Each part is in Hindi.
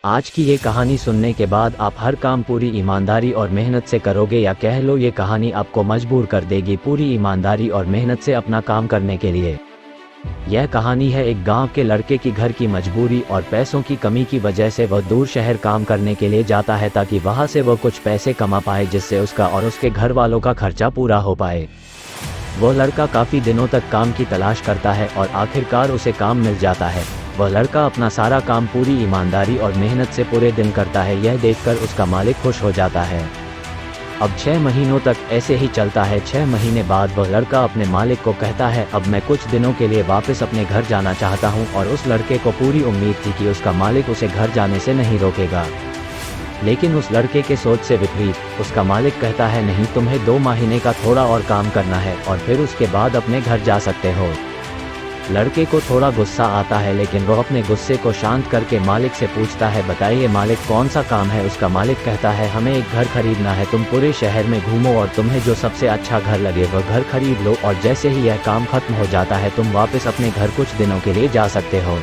आज की ये कहानी सुनने के बाद आप हर काम पूरी ईमानदारी और मेहनत से करोगे, या कह लो ये कहानी आपको मजबूर कर देगी पूरी ईमानदारी और मेहनत से अपना काम करने के लिए। यह कहानी है एक गांव के लड़के की घर की मजबूरी और पैसों की कमी की वजह से वह दूर शहर काम करने के लिए जाता है ताकि वहां से वह कुछ पैसे कमा पाए जिससे उसका और उसके घर वालों का खर्चा पूरा हो पाए। वह लड़का काफ़ी दिनों तक काम की तलाश करता है और आखिरकार उसे काम मिल जाता है। वह लड़का अपना सारा काम पूरी ईमानदारी और मेहनत से पूरे दिन करता है। यह देखकर उसका मालिक खुश हो जाता है। अब 6 महीनों तक ऐसे ही चलता है। 6 महीने बाद वह लड़का अपने मालिक को कहता है, अब मैं कुछ दिनों के लिए वापस अपने घर जाना चाहता हूँ। और उस लड़के को पूरी उम्मीद थी कि उसका मालिक उसे घर जाने से नहीं रोकेगा, लेकिन उस लड़के के सोच से विपरीत उसका मालिक कहता है, नहीं, तुम्हें 2 महीने का थोड़ा और काम करना है और फिर उसके बाद अपने घर जा सकते हो। लड़के को थोड़ा गुस्सा आता है, लेकिन वह अपने गुस्से को शांत करके मालिक से पूछता है, बताइए मालिक, कौन सा काम है। उसका मालिक कहता है, हमें एक घर खरीदना है। तुम पूरे शहर में घूमो और तुम्हें जो सबसे अच्छा घर लगे वह घर खरीद लो, और जैसे ही यह काम खत्म हो जाता है तुम वापस अपने घर कुछ दिनों के लिए जा सकते हो।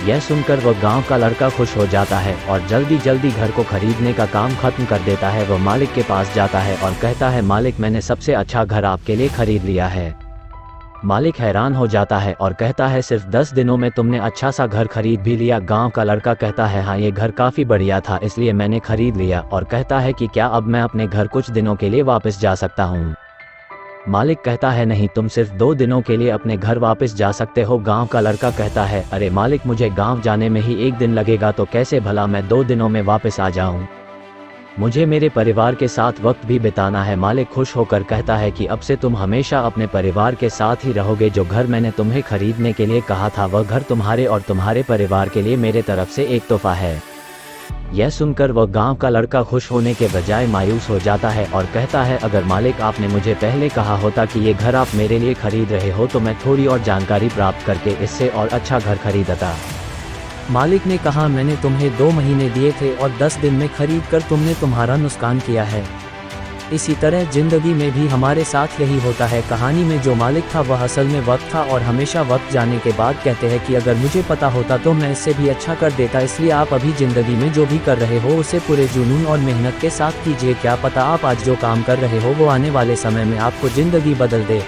यह सुनकर वह गांव का लड़का खुश हो जाता है और जल्दी जल्दी घर को खरीदने का काम खत्म कर देता है। वह मालिक के पास जाता है और कहता है, मालिक, मैंने सबसे अच्छा घर आपके लिए खरीद लिया है। मालिक हैरान हो जाता है और कहता है, सिर्फ 10 दिनों में तुमने अच्छा सा घर खरीद भी लिया। गांव का लड़का कहता है, हाँ, ये घर काफ़ी बढ़िया था इसलिए मैंने खरीद लिया। और कहता है कि क्या अब मैं अपने घर कुछ दिनों के लिए वापस जा सकता हूँ। मालिक कहता है, नहीं, तुम सिर्फ 2 दिनों के लिए अपने घर वापस जा सकते हो। गांव का लड़का कहता है, अरे मालिक, मुझे गांव जाने में ही 1 दिन लगेगा, तो कैसे भला मैं 2 दिनों में वापस आ जाऊं। मुझे मेरे परिवार के साथ वक्त भी बिताना है। मालिक खुश होकर कहता है कि अब से तुम हमेशा अपने परिवार के साथ ही रहोगे। जो घर मैंने तुम्हें खरीदने के लिए कहा था वह घर तुम्हारे और तुम्हारे परिवार के लिए मेरे तरफ से एक तोहफा है। यह सुनकर वह गांव का लड़का खुश होने के बजाय मायूस हो जाता है और कहता है, अगर मालिक आपने मुझे पहले कहा होता कि ये घर आप मेरे लिए खरीद रहे हो तो मैं थोड़ी और जानकारी प्राप्त करके इससे और अच्छा घर खरीदता। मालिक ने कहा, मैंने तुम्हें 2 महीने दिए थे और 10 दिन में खरीद कर तुमने तुम्हारा नुकसान किया है। इसी तरह जिंदगी में भी हमारे साथ यही होता है। कहानी में जो मालिक था वह असल में वक्त था और हमेशा वक्त जाने के बाद कहते हैं कि अगर मुझे पता होता तो मैं इससे भी अच्छा कर देता। इसलिए आप अभी जिंदगी में जो भी कर रहे हो उसे पूरे जुनून और मेहनत के साथ कीजिए। क्या पता आप आज जो काम कर रहे हो वो आने वाले समय में आपको जिंदगी बदल दे।